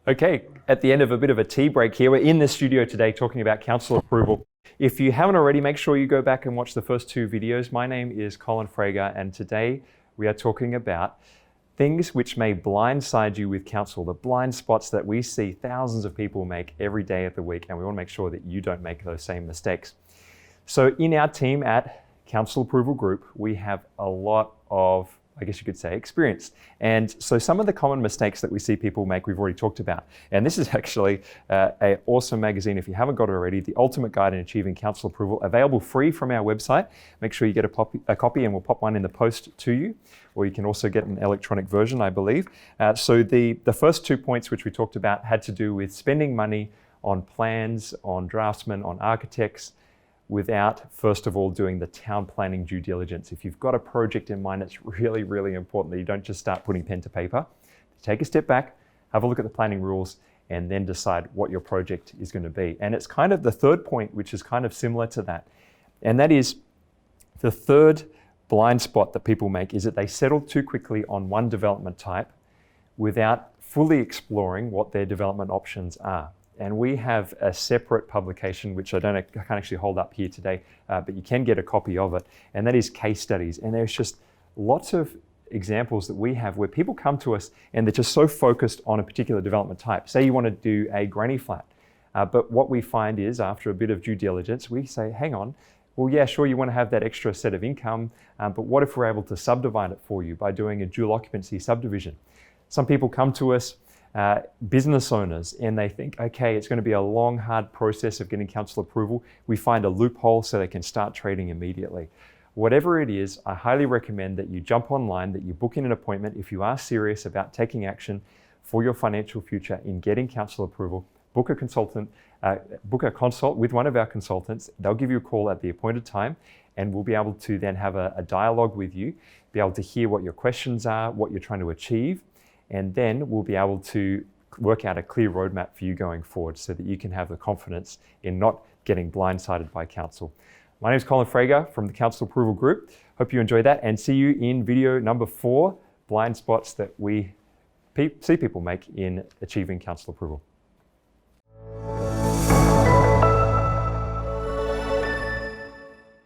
Okay, at the end of a bit of a tea break here, we're in the studio today talking about council approval. If you haven't already, make sure you go back and watch the first two videos. My name is Colin Frager, and today we are talking about things which may blindside you with council, the blind spots that we see thousands of people make every day of the week, and we want to make sure that you don't make those same mistakes. So in our team at Council Approval Group, we have a lot of, I guess you could say, experience. And so some of the common mistakes that we see people make, we've already talked about. And this is actually an awesome magazine, if you haven't got it already, The Ultimate Guide in Achieving Council Approval, available free from our website. Make sure you get a copy and we'll pop one in the post to you. Or you can also get an electronic version, I believe. So the first 2 points which we talked about had to do with spending money on plans, on draftsmen, on architects, without, first of all, doing the town planning due diligence. If you've got a project in mind, it's really, really important that you don't just start putting pen to paper. Take a step back, have a look at the planning rules, and then decide what your project is going to be. And it's kind of the third point, which is kind of similar to that. And that is the third blind spot that people make is that they settle too quickly on one development type without fully exploring what their development options are. And we have a separate publication, which I can't actually hold up here today, but you can get a copy of it, and that is case studies. And there's just lots of examples that we have where people come to us and they're just so focused on a particular development type. Say you want to do a granny flat, but what we find is after a bit of due diligence, we say, hang on, well, yeah, sure, you want to have that extra set of income, but what if we're able to subdivide it for you by doing a dual occupancy subdivision? Some people come to us, business owners, and they think, okay, it's going to be a long, hard process of getting council approval. We find a loophole so they can start trading immediately. Whatever it is, I highly recommend that you jump online, that you book in an appointment if you are serious about taking action for your financial future in getting council approval. Book a consult with one of our consultants. They'll give you a call at the appointed time, and we'll be able to then have a dialogue with you, be able to hear what your questions are, what you're trying to achieve, and then we'll be able to work out a clear roadmap for you going forward so that you can have the confidence in not getting blindsided by council. My name is Colin Frager from the Council Approval Group. Hope you enjoyed that, and see you in video number 4, blind spots that we see people make in achieving council approval.